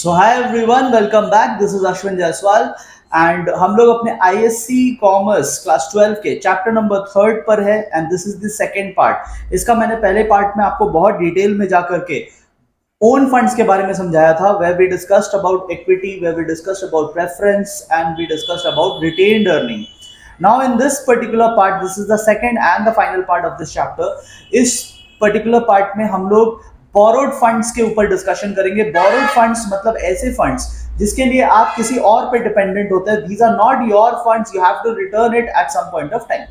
So hi everyone, welcome back. This is Ashwin Jaiswal and हम लोग अपने आईएससी कॉमर्स क्लास 12 के चैप्टर नंबर 3 पर है and this is the second part. इसका मैंने पहले पार्ट में आपको बहुत डिटेल में जाकर के ओन फंड्स के बारे में समझाया था, where we discussed about equity, where we discussed about preference and we discussed about retained earning. Now in this particular part, this is the second and the final part of this chapter. इस particular part में हम लोग borrowed funds के ऊपर discussion करेंगे। Borrowed funds मतलब ऐसे funds जिसके लिए आप किसी और पे डिपेंडेंट होते हैं। These are not your funds, you have to return it at some point of time.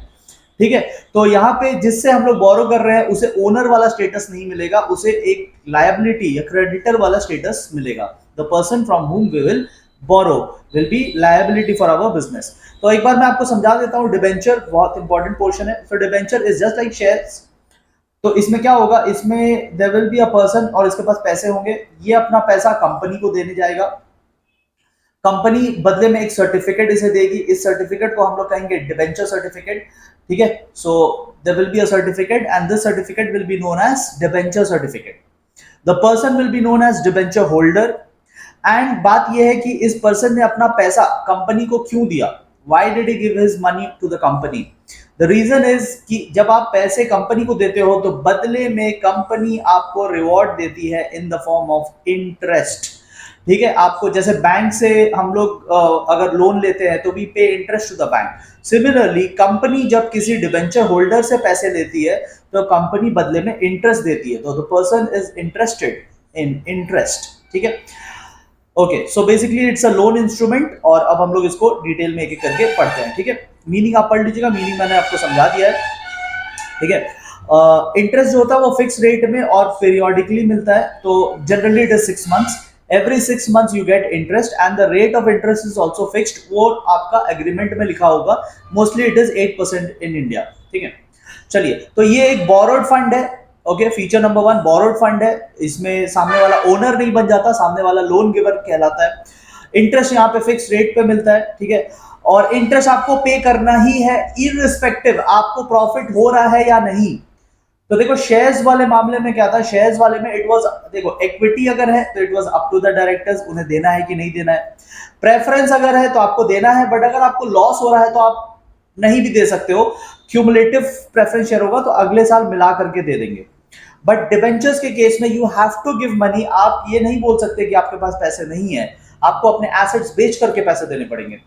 ठीक है, तो यहाँ पे जिससे हम लोग बोरो कर रहे हैं उसे ओनर वाला स्टेटस नहीं मिलेगा, उसे एक लायबिलिटी या क्रेडिटर वाला स्टेटस मिलेगा। The person from whom we will borrow will be liability for our business. तो एक बार मैं आपको समझा देता हूँ, डिबेंचर बहुत इंपॉर्टेंट पोर्शन है। So debenture is just like shares. तो इसमें क्या होगा, इसमें there will be a person और इसके पास पैसे होंगे। ये अपना पैसा कंपनी को देने जाएगा। कंपनी बदले में एक सर्टिफिकेट इसे देगी। इस सर्टिफिकेट को हम लोग कहेंगे डिबेंचर सर्टिफिकेट। ठीक है, so there will be a certificate and this certificate will be known as debenture certificate. The person will be known as debenture holder. And बात यह है कि इस पर्सन ने अपना पैसा कंपनी को क्यों दिया। Why did he give his money to the company? The reason is कि जब आप पैसे कंपनी को देते हो तो बदले में कंपनी आपको रिवॉर्ड देती है in the form of interest. ठीक है, आपको जैसे बैंक से हम लोग अगर लोन लेते हैं तो we pay interest to the bank. Similarly company जब किसी डिबेंचर होल्डर से पैसे लेती है तो कंपनी बदले में इंटरेस्ट देती है। तो the person is interested in interest. ठीक है, okay, so basically it's a loan instrument. और अब हम लोग इसको डिटेल में एक एक करके पढ़ते हैं। ठीक है, मीनिंग आप पढ़ लीजिएगा, मीनिंग मैंने आपको समझा दिया है। ठीक है, इंटरेस्ट जो होता है वो फिक्स रेट में और पीरियोडिकली मिलता है। तो generally it is 6 months. Every 6 months you get interest and the rate of interest is also fixed. वो आपका एग्रीमेंट में लिखा होगा। Mostly it is 8% in India. ठीक है, चलिए, तो ये एक बोरोड फंड है। Okay, feature number 1 borrowed fund है। इसमें सामने वाला ओनर नहीं बन जाता, सामने वाला लोन गिवर कहलाता है। इंटरेस्ट यहाँ पे फिक्स रेट पे मिलता है। ठीक है, और इंटरेस्ट आपको पे करना ही है इररिस्पेक्टिव आपको प्रॉफिट हो रहा है या नहीं। तो देखो शेयर्स वाले मामले में क्या था, शेयर्स वाले में इट वाज, देखो इक्विटी अगर है तो it was up to the directors, उन्हें देना है कि नहीं देना है। प्रेफरेंस अगर है तो आपको देना है, बट अगर आपको लॉस हो रहा है तो आप नहीं भी दे सकते हो। क्यूमुलेटिव प्रेफरेंस शेयर होगा तो अगले साल मिला करके दे देंगे। बट डिबेंचर्स के केस में you have to give money. आप ये नहीं बोल सकते कि आपके पास पैसे नहीं है, आपको अपने एसेट्स बेच करके पैसे देने पड़ेंगे।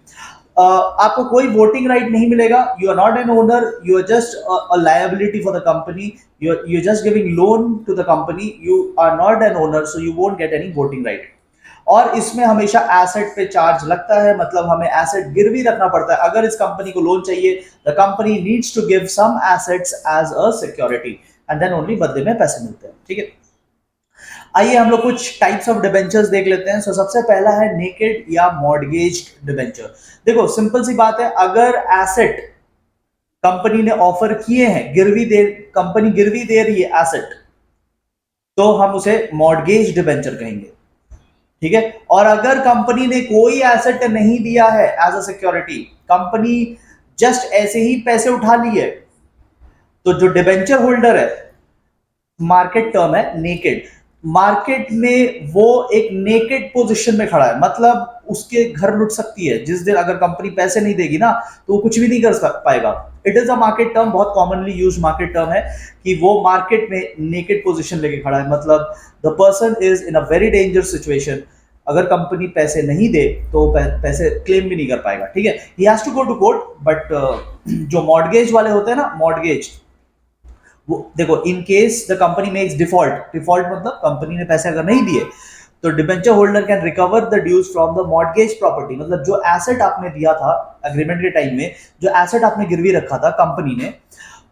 आपको कोई वोटिंग राइट नहीं मिलेगा। You are not an owner, you are just a liability for the company. You just giving loan to the company, you are not an owner, so you won't get any voting right. और इसमें हमेशा asset पे charge लगता है, मतलब हमें asset गिरवी रखना पड़ता है। अगर इस कंपनी को लोन चाहिए, the company needs to give some assets as a security and then only बदले में पैसे मिलते हैं। ठीक है, आइए हम लोग कुछ टाइप्स ऑफ डिबेंचर्स देख लेते हैं। सो सबसे पहला है नेकेड या मॉर्गेज्ड डिबेंचर। देखो सिंपल सी बात है, अगर एसेट कंपनी ने ऑफर किए हैं, कंपनी गिरवी दे रही है एसेट, तो हम उसे मॉर्गेज डिबेंचर कहेंगे। ठीक है, और अगर कंपनी ने कोई एसेट नहीं दिया है as a security, company just ऐसे ही पैसे उठा लिए, तो जो डिबेंचर होल्डर है, मार्केट टर्म है नेकेड, मार्केट में वो एक नेकेड पोजीशन में खड़ा है, मतलब उसके घर लुट सकती है। जिस दिन अगर कंपनी पैसे नहीं देगी ना तो वो कुछ भी नहीं कर पाएगा। It is a market term, बहुत कॉमनली यूज मार्केट टर्म है कि वो मार्केट में नेकेड पोजीशन लेके खड़ा है, मतलब the person is in a very dangerous situation. अगर कंपनी पैसे नहीं दे तो पैसे क्लेम भी नहीं कर पाएगा। ठीक है, he has to go to court. But जो मॉर्गेज वाले होते हैं ना, मॉर्गेज, वो देखो in case the company makes default, default मतलब कंपनी ने पैसे अगर नहीं दिए तो debenture holder can recover the dues from the mortgage property. मतलब जो एसेट आपने दिया था एग्रीमेंट के टाइम में, जो एसेट आपने गिरवी रखा था कंपनी ने,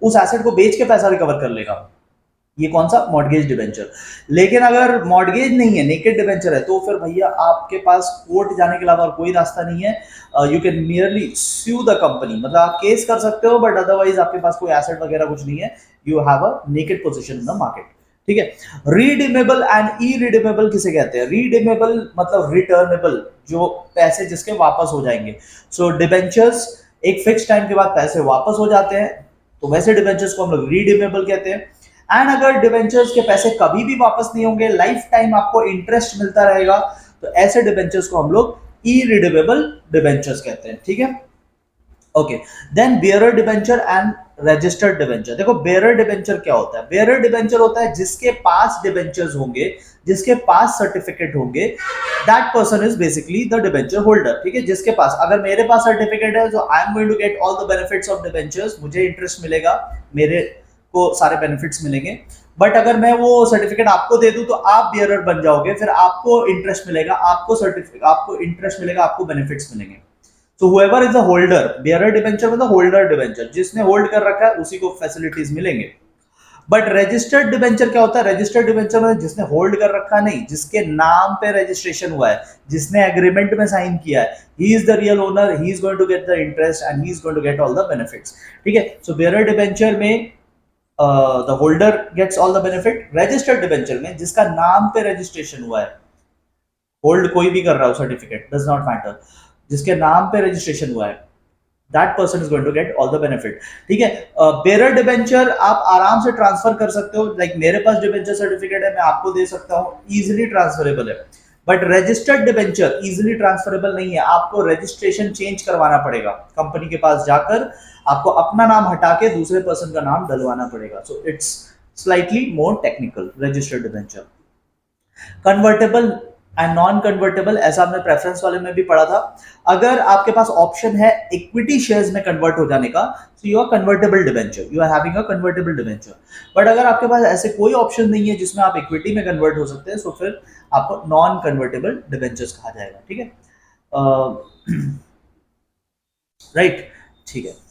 उस एसेट को बेच के पैसा रिकवर कर लेगा। ये कौन सा, मॉर्गेज डिबेंचर। लेकिन अगर मॉर्गेज नहीं है, नेकेड डिबेंचर है, तो फिर भैया आपके पास कोर्ट जाने के अलावा और कोई रास्ता नहीं है। You can merely sue the company, मतलब आप केस कर सकते हो, बट अदरवाइज आपके पास कोई एसेट वगैरह कुछ नहीं है। You have a naked position in the market. ठीक है, रीडीमेबल एंड इरीडीमेबल किसे कहते हैं। रीडीमेबल मतलब रिटर्नेबल, जो पैसे जिसके वापस हो जाएंगे। सो डिबेंचर्स एक फिक्स टाइम के बाद पैसे वापस हो जाते हैं, तो वैसे डिबेंचर्स को हम लोग रीडीमेबल कहते हैं। एंड अगर डिबेंचर्स के पैसे कभी भी वापस नहीं होंगे, लाइफ टाइम आपको इंटरेस्ट मिलता रहेगा, तो ऐसे डिबेंचर्स को हम लोग इरिडेमेबल डिबेंचर्स कहते हैं, ठीक है। Okay, then bearer debenture and registered debenture. देखो बेयरर डिबेंचर क्या होता है? बेयरर डिबेंचर होता है जिसके पास डिबेंचर्स होंगे, जिसके पास सर्टिफिकेट होंगे, that person is basically the debenture holder, ठीक है। जिसके पास, अगर मेरे पास सर्टिफिकेट है, तो I am going to get all the benefits of debentures, मुझे इंटरेस्ट मिलेगा, मेरे को सारे बेनिफिट्स मिलेंगे। बट अगर मैं वो सर्टिफिकेट आपको दे दूं तो आप बियरर बन जाओगे, फिर आपको इंटरेस्ट मिलेगा, आपको सर्टिफिकेट, आपको इंटरेस्ट मिलेगा, आपको बेनिफिट्स मिलेंगे। So whoever is the holder, bearer debenture मतलब होल्डर डिबेंचर, जिसने होल्ड कर रखा है उसी को फैसिलिटीज मिलेंगे। बट रजिस्टर्ड डिबेंचर क्या होता है? रजिस्टर्ड डिबेंचर मतलब जिसने होल्ड कर रखा नहीं, जिसके नाम पे रजिस्ट्रेशन हुआ है, जिसने एग्रीमेंट में साइन किया है, he is the real owner, he is going to get the interest and he is going to get all the benefits, ठीक है। सो बेयरर डिबेंचर में the holder gets all the benefit. Registered debenture में जिसका नाम पे registration हुआ है, hold कोई भी कर रहा हो सर्टिफिकेट, डज नॉट मैटर, जिसके नाम पे रजिस्ट्रेशन हुआ है, that person is going to get all the benefit, ठीक है। बेयरर डिबेंचर आप आराम से ट्रांसफर कर सकते हो, लाइक मेरे पास डिबेंचर सर्टिफिकेट है, मैं आपको दे सकता हूँ, इजीली ट्रांसफरेबल है। But registered debenture easily transferable नहीं है, आपको रजिस्ट्रेशन चेंज करवाना पड़ेगा, कंपनी के पास जाकर आपको अपना नाम हटा के दूसरे पर्सन का नाम डलवाना पड़ेगा। So it's slightly more technical, registered debenture. Convertible and non convertible, ऐसा हमने प्रेफरेंस वाले में भी पढ़ा था। अगर आपके पास ऑप्शन है इक्विटी शेयर्स में कन्वर्ट हो जाने का, तो you are convertible debenture, you are having a convertible debenture. But अगर आपके पास ऐसे कोई ऑप्शन नहीं है जिसमें आप इक्विटी में कन्वर्ट हो सकते हैं, तो फिर आपको नॉन कन्वर्टेबल डिबेंचर्स कहा जाएगा, ठीक है। राइट, ठीक है।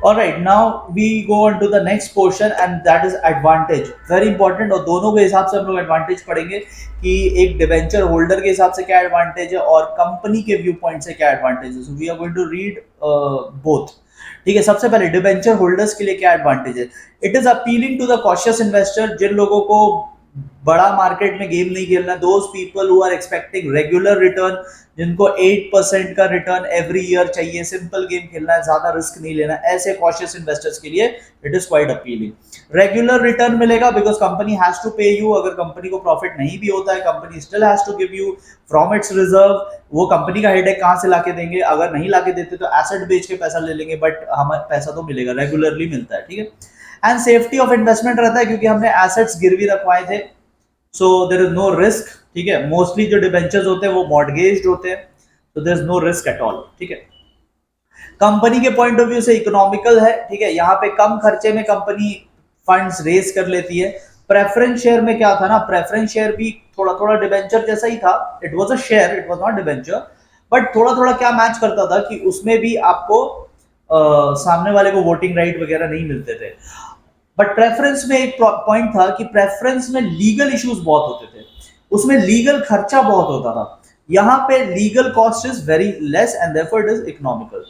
All right, now we go on to the next portion and that is advantage, very important। और दोनों के हिसाब से हम लोग एडवांटेज पढ़ेंगे कि एक डिबेंचर होल्डर के हिसाब से क्या एडवांटेज है और कंपनी के व्यू पॉइंट से क्या एडवांटेज है। So we are going to read both, ठीक है। सबसे पहले डिबेंचर होल्डर्स के लिए क्या एडवांटेज है? It is appealing to the cautious investor, जिन लोगों को बड़ा मार्केट में गेम नहीं खेलना, those people who are expecting regular return, जिनको 8% का रिटर्न एवरी ईयर चाहिए, सिंपल गेम खेलना है, ज्यादा रिस्क नहीं लेना, ऐसे कॉशियस इन्वेस्टर्स के लिए it is quite appealing. Regular return मिलेगा because company has to pay you, अगर कंपनी को प्रॉफिट नहीं भी होता है, company still has to give you from its reserve. वो कंपनी का हेडेक कहाँ से लाके देंगे? अगर नहीं लाके देते तो एसेट बेच के पैसा ले लेंगे, बट हमें पैसा तो मिलेगा, रेगुलरली मिलता है, ठीक है। एंड सेफ्टी ऑफ इन्वेस्टमेंट रहता है क्योंकि हमने एसेट्स गिरवी रखवाए थे, so there is no risk, ठीक है। मोस्टली जो डिबेंचर्स होते हैं वो मॉर्गेज्ड होते हैं, so there is no risk at all, ठीक है। कंपनी के पॉइंट ऑफ व्यू से इकोनॉमिकल है, ठीक है, यहाँ पे कम खर्चे में कंपनी फंड्स रेज कर लेती है। प्रेफरेंस शेयर में क्या था ना, प्रेफरेंस शेयर भी थोड़ा थोड़ा डिबेंचर जैसा ही था, it was a share, it was not debenture, but थोड़ा थोड़ा क्या मैच करता था कि उसमें भी आपको सामने वाले को वोटिंग राइट वगैरह नहीं मिलते थे। बट प्रेफरेंस में एक पॉइंट था कि प्रेफरेंस में लीगल इश्यूज बहुत होते थे, उसमें लीगल खर्चा बहुत होता था। यहाँ पे legal cost is very less and therefore it is economical.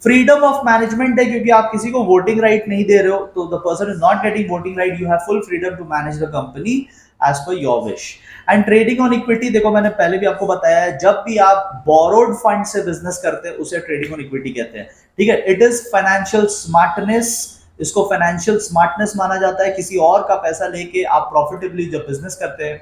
Freedom of management है क्योंकि आप किसी को वोटिंग राइट नहीं दे रहे हो, तो the person is not getting voting right, you have full freedom to manage the company as per your wish. And trading on equity, देखो मैंने पहले भी आपको बताया है, जब भी आप बोरोड फंड से बिजनेस करते हैं उसे ट्रेडिंग ऑन इक्विटी कहते हैं, ठीक है। इट इज फाइनेंशियल स्मार्टनेस, इसको फाइनेंशियल स्मार्टनेस माना जाता है, किसी और का पैसा लेके आप प्रॉफिटेबली जब बिजनेस करते हैं,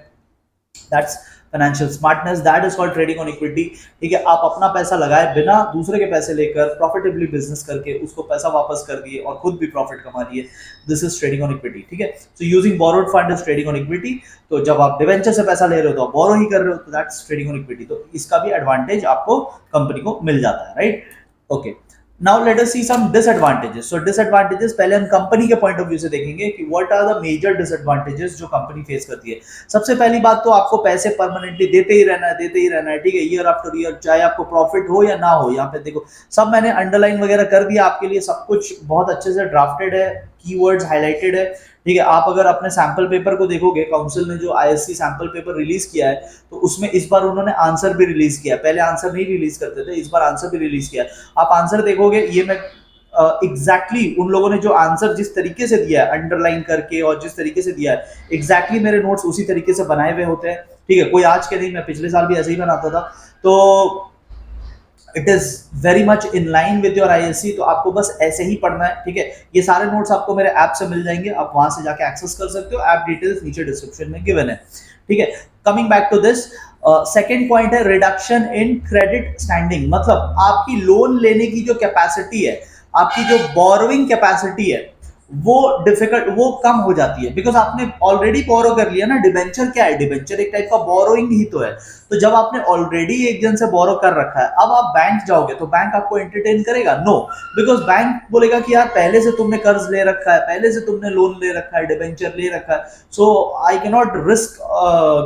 that's financial smartness, that is called trading on equity, ठीक है। आप अपना पैसा लगाए बिना दूसरे के पैसे लेकर प्रॉफिटेबली बिजनेस करके उसको पैसा वापस कर दिए और खुद भी प्रॉफिट कमा लिए, this is trading on equity, ठीक है। So using borrowed fund is trading on equity. तो जब आप डिवेंचर से पैसा ले रहे हो तो आप बोरो ही कर रहे हो, तो दैट्स ट्रेडिंग ऑन इक्विटी। तो इसका भी एडवांटेज आपको कंपनी को मिल जाता है, right, okay. Now let us see some disadvantages. So disadvantages पहले हम कंपनी के पॉइंट ऑफ व्यू से देखेंगे कि what are the major disadvantages जो कंपनी फेस करती है। सबसे पहली बात तो आपको पैसे परमानेंटली देते ही रहना है, देते ही रहना है, ठीक है, ईयर आफ्टर ईयर, चाहे आपको प्रॉफिट हो या ना हो। यहाँ पे देखो सब मैंने अंडरलाइन वगैरह कर दिया आपके लिए, सब कुछ बहुत अच्छे से ड्राफ्टेड है, कीवर्ड्स हाईलाइटेड है, ठीक है। आप अगर अपने सैंपल पेपर को देखोगे, काउंसिल ने जो आईएससी सैंपल पेपर रिलीज किया है, तो उसमें इस बार उन्होंने आंसर भी रिलीज किया, पहले आंसर नहीं रिलीज करते थे, इस बार आंसर भी रिलीज किया। आप आंसर देखोगे, ये मैं एग्जैक्टली उन लोगों ने जो आंसर जिस तरीके से दिया है अंडरलाइन करके और जिस तरीके से दिया है, एग्जैक्टली मेरे नोट्स उसी तरीके से बनाए हुए होते हैं, ठीक है। कोई आज के नहीं, मैं पिछले साल भी ऐसे ही बनाता था। तो it is very much in line with your ISC, तो आपको बस ऐसे ही पढ़ना है, ठीक है। ये सारे नोट्स आपको मेरे ऐप से मिल जाएंगे, आप वहां से जाके एक्सेस कर सकते हो, ऐप डिटेल्स नीचे डिस्क्रिप्शन में गिवन है, ठीक है। Coming back to this, second point है रिडक्शन इन क्रेडिट स्टैंडिंग, मतलब आपकी लोन लेने की जो कैपेसिटी है, आपकी जो बोरोइंग कैपेसिटी है, वो डिफिकल्ट, वो कम हो जाती है, बिकॉज आपने ऑलरेडी बोरो कर लिया ना। डिबेंचर क्या है? डिबेंचर एक टाइप का बोरोइंग ही तो है। तो जब आपने ऑलरेडी एक जन से बोरो कर रखा है, अब आप बैंक जाओगे तो बैंक आपको एंटरटेन करेगा? नो, बिकॉज बैंक बोलेगा कि यार पहले से तुमने कर्ज ले रखा है, पहले से तुमने लोन ले रखा है, डिबेंचर ले रखा है, so I can not risk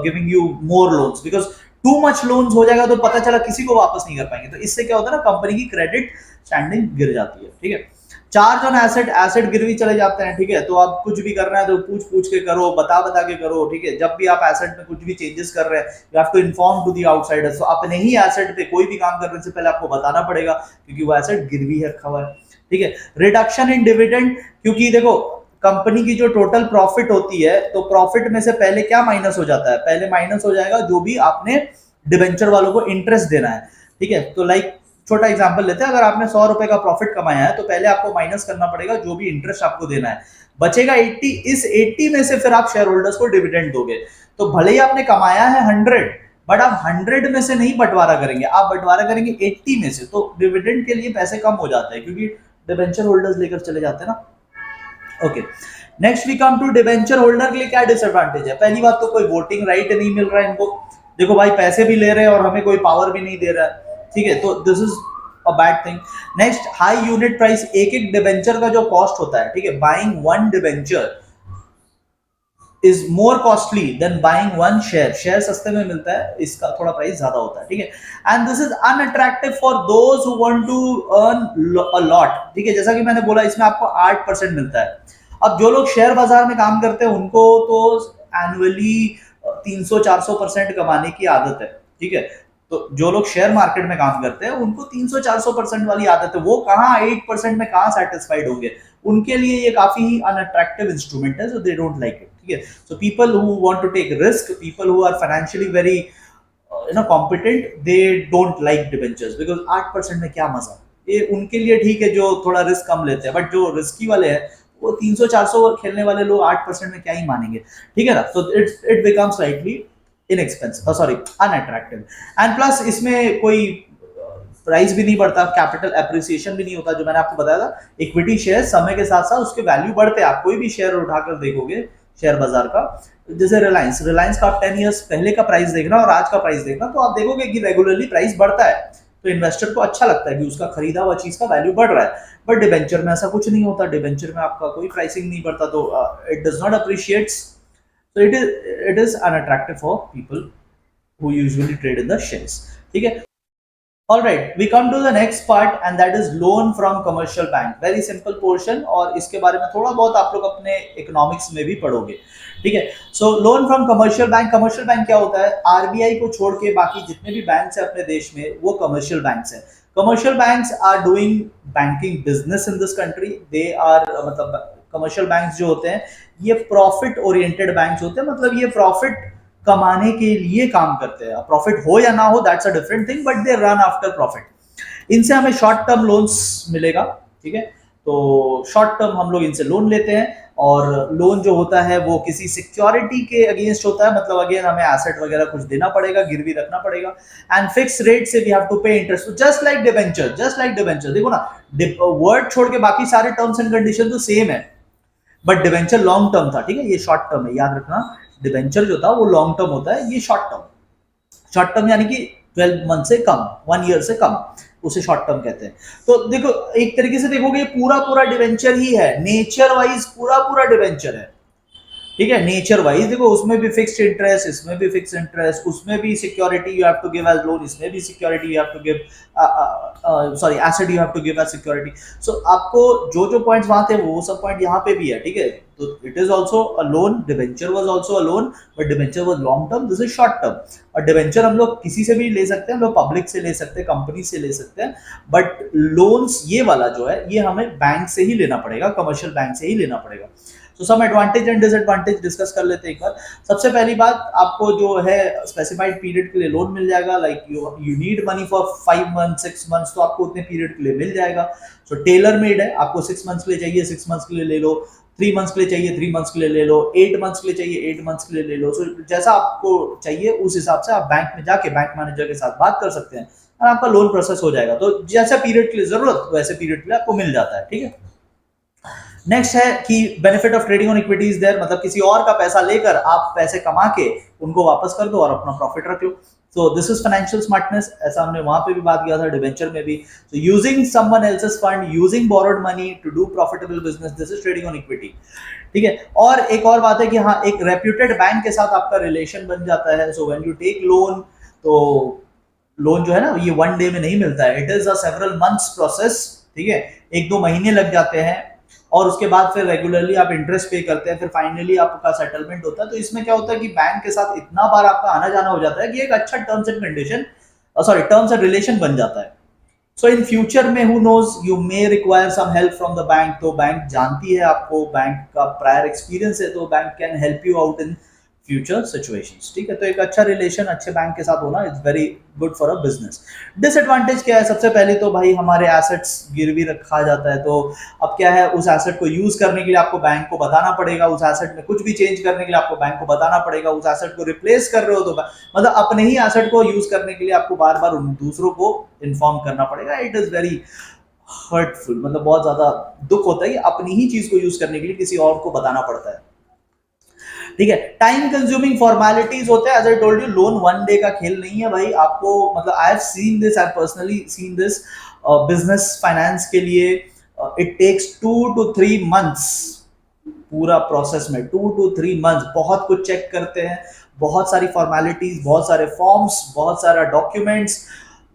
giving you more loans, because too much loans हो जाएगा तो पता चला किसी को वापस नहीं कर पाएंगे। तो इससे क्या होता है ना, कंपनी की क्रेडिट स्टैंडिंग गिर जाती है, ठीक है। चार्ज ऑन एसेट, एसेट गिरवी चले जाते हैं, ठीक है। तो आप कुछ भी करना है तो पूछ पूछ के करो, बता बता के करो, ठीक है। जब भी आप एसेट में कुछ भी चेंजेस कर रहे हैं, you have to inform to the outsiders. तो अपने ही एसेट पे कोई भी काम करने से पहले आपको बताना पड़ेगा, क्योंकि वो एसेट गिरवी है, रखा हुआ है, ठीक है। रिडक्शन इन डिविडेंड, क्योंकि देखो कंपनी की जो टोटल प्रॉफिट होती है, तो प्रॉफिट में से पहले क्या माइनस हो जाता है? पहले माइनस हो जाएगा जो भी आपने डिबेंचर वालों को इंटरेस्ट देना है, ठीक है। तो लाइक छोटा एग्जांपल लेते हैं, अगर आपने 100 रुपए का प्रॉफिट कमाया है, तो पहले आपको माइनस करना पड़ेगा जो भी इंटरेस्ट आपको देना है, बचेगा 80। इस 80 में से फिर आप शेयर होल्डर्स को डिविडेंड दोगे। तो भले ही आपने कमाया है 100, बट आप 100 में से नहीं बंटवारा करेंगे, आप बंटवारा करेंगे 80 में से। तो डिविडेंड के लिए पैसे कम हो जाते हैं, क्योंकि डिबेंचर होल्डर्स लेकर चले जाते हैं ना। Okay, next we come to debenture holder के लिए क्या डिसएडवांटेज है। पहली बात तो कोई वोटिंग राइट नहीं मिल रहा है इनको। देखो भाई, पैसे भी ले रहे हैं और हमें कोई पावर भी नहीं दे रहा है, ठीक है। तो this is a bad thing. Next, high unit price, एक एक डिबेंचर का जो कॉस्ट होता है, ठीक है, buying one debenture is more costly then buying one share. Share सस्ते में मिलता है, इसका थोड़ा प्राइस ज्यादा होता है, ठीक है। And this is unattractive for those who want to earn a lot, ठीक है। जैसा कि मैंने बोला, इसमें आपको 8% मिलता है। अब जो लोग शेयर बाजार में काम करते हैं, उनको तो एनुअली 300-400% कमाने की आदत है, ठीक है। तो जो लोग शेयर मार्केट में काम करते हैं, उनको 300-400% वाली आदत है, वो कहाँ 8% में कहाँ सेटिस्फाइड होंगे। उनके लिए ये काफी ही अनअट्रैक्टिव इंस्ट्रूमेंट है, so they don't like it, ठीक है। So people who want to take risk, people who are financially very competent, they don't like debentures, because 8% में क्या मजा। ये उनके लिए ठीक है जो थोड़ा रिस्क कम लेते हैं, बट जो रिस्की वाले हैं, वो 300-400 खेलने वाले लोग 8% में क्या ही मानेंगे, ठीक है ना। So it becomes slightly inexpensive, sorry unattractive. And plus इसमें कोई प्राइस भी नहीं बढ़ता, कैपिटल एप्रिसिएशन भी नहीं होता। जो मैंने आपको बताया था, इक्विटी शेयर समय के साथ साथ उसके वैल्यू बढ़ते हैं। आप कोई भी शेयर उठाकर देखोगे शेयर बाजार का, जैसे रिलायंस, रिलायंस का आप 10 ईयर्स पहले का प्राइस देखना और आज का प्राइस देखना, तो आप देखोगे कि रेगुलरली प्राइस बढ़ता है। तो इन्वेस्टर को अच्छा लगता है कि उसका खरीदा हुआ चीज का वैल्यू बढ़ रहा है। बट डिबेंचर में ऐसा कुछ नहीं होता, डिबेंचर में आपका कोई प्राइसिंग नहीं बढ़ता, तो it does not appreciates, so it is unattractive for people who usually trade in the shares, ठीक है। All right, we come to the next part and that is loan from commercial bank. Very simple portion, और इसके बारे में थोड़ा बहुत आप लोग अपने इकोनॉमिक्स में भी पढ़ोगे, ठीक है। So loan from commercial bank, commercial bank क्या होता है? आरबीआई को छोड़ के बाकी जितने भी बैंक्स हैं अपने देश में, वो कमर्शियल बैंक्स हैं। Commercial banks are doing banking business in this country. They are, मतलब कमर्शियल बैंक्स जो होते हैं, ये प्रॉफिट ओरिएंटेड बैंक्स होते हैं, मतलब ये प्रॉफिट कमाने के लिए काम करते हैं। प्रॉफिट हो या ना हो, that's a different thing, but they run after profit. इनसे हमें शॉर्ट टर्म लोन्स मिलेगा, ठीक है। तो शॉर्ट टर्म हम लोग इनसे लोन लेते हैं, और लोन जो होता है वो किसी सिक्योरिटी के अगेंस्ट होता है, मतलब अगेन हमें एसेट वगैरह कुछ देना पड़ेगा, गिरवी रखना पड़ेगा। एंड फिक्स रेट से we have to pay interest, just like debenture, just like debenture. देखो ना, वर्ड छोड़ के बाकी सारे टर्म्स एंड कंडीशन तो सेम है, बट डिबेंचर लॉन्ग टर्म था, ठीक है, ये शॉर्ट टर्म है, याद रखना। डिबेंचर जो था वो लॉन्ग टर्म होता है, ये शॉर्ट टर्म। शॉर्ट टर्म यानी कि 12 मंथ से कम, 1 ईयर से कम, उसे शॉर्ट टर्म कहते हैं। तो देखो, एक तरीके से देखोगे, पूरा पूरा डिबेंचर ही है, नेचर वाइज पूरा पूरा डिबेंचर है, ठीक है। नेचर वाइज देखो, उसमें भी फिक्स्ड इंटरेस्ट, इसमें भी फिक्स्ड इंटरेस्ट, उसमें भी security you have to give as loan, इसमें भी security you have to give, sorry asset you have to give as security. So आपको जो जो पॉइंट्स वहां थे, वो सब पॉइंट यहाँ पे भी है, ठीक है। तो it is also a loan, debenture was also a loan, but debenture was long term, this is short term. और डिबेंचर हम लोग किसी से भी ले सकते हैं, हम लोग पब्लिक से ले सकते हैं, कंपनी से ले सकते हैं, बट लोन्स ये वाला जो है, ये हमें बैंक से ही लेना पड़ेगा, कमर्शियल बैंक से ही लेना पड़ेगा। तो some advantage and disadvantage discuss कर लेते हैं एक बार। सबसे पहली बात, आपको जो है स्पेसिफाइड पीरियड के लिए लोन मिल जाएगा, like you need money for 5 month 6 months, तो आपको उतने पीरियड के लिए मिल जाएगा। सो टेलर मेड है, आपको 6 मंथ्स के लिए चाहिए 6 मंथ्स के लिए ले लो, 3 मंथ्स के लिए चाहिए 3 मंथ्स के लिए ले लो, 8 मंथ्स के लिए चाहिए 8 मंथ्स के लिए ले लो। सो जैसा आपको चाहिए उस हिसाब से आप बैंक में जाके बैंक मैनेजर के साथ बात कर सकते हैं और आपका लोन प्रोसेस हो जाएगा। तो जैसा पीरियड के लिए जरूरत वैसे पीरियड के लिए आपको मिल जाता है, ठीक है। नेक्स्ट है कि benefit of trading on equities there, मतलब किसी और का पैसा लेकर आप पैसे कमा के उनको वापस कर दो और अपना प्रॉफिट रख लो। So this is financial smartness, ऐसा हमने वहां पे भी बात किया था डिवेंचर में भी। So using someone else's fund, using borrowed money to do profitable business, this is trading on equity, ठीक है। और एक और बात है कि हाँ, एक रेप्यूटेड बैंक के साथ आपका रिलेशन बन जाता है। So when you take loan, तो लोन जो है ना ये 1 डे में नहीं मिलता है, it is a several months process, ठीक है। 1-2 महीने लग जाते हैं और उसके बाद फिर रेगुलरली आप इंटरेस्ट पे करते हैं, फिर फाइनली आपका सेटलमेंट होता है। तो इसमें क्या होता है कि बैंक के साथ इतना बार आपका आना जाना हो जाता है कि एक अच्छा टर्म्स एंड रिलेशन बन जाता है। सो इन फ्यूचर में who knows, you may require some help from the bank, तो बैंक जानती है आपको, बैंक का प्रायर एक्सपीरियंस है, तो bank can help you out in future situations, ठीक है। तो एक अच्छा रिलेशन अच्छे बैंक के साथ होना is very good for a business. Disadvantage क्या है, सबसे पहले तो भाई हमारे एसेट्स गिरवी रखा जाता है, तो अब क्या है, उस एसेट को यूज करने के लिए आपको बैंक को बताना पड़ेगा, उस एसेट में कुछ भी चेंज करने के लिए आपको बैंक को बताना पड़ेगा, उस एसेट को रिप्लेस कर रहे हो तो मतलब अपने ही एसेट को यूज करने के लिए आपको बार बार दूसरों को इन्फॉर्म करना पड़ेगा। इट इज वेरी हर्टफुल, मतलब बहुत ज्यादा दुख होता है कि अपनी ही चीज को यूज करने के लिए किसी और को बताना पड़ता है, ठीक है। टाइम कंज्यूमिंग फॉर्मेलिटीज होते हैं, as I told you, loan 1 day का खेल नहीं है भाई। आपको मतलब I have seen this, I personally seen this, business finance के लिए इट टेक्स 2 to 3 months, पूरा प्रोसेस में 2 to 3 months, बहुत कुछ चेक करते हैं, बहुत सारी फॉर्मेलिटीज, बहुत सारे फॉर्म्स, बहुत सारा documents,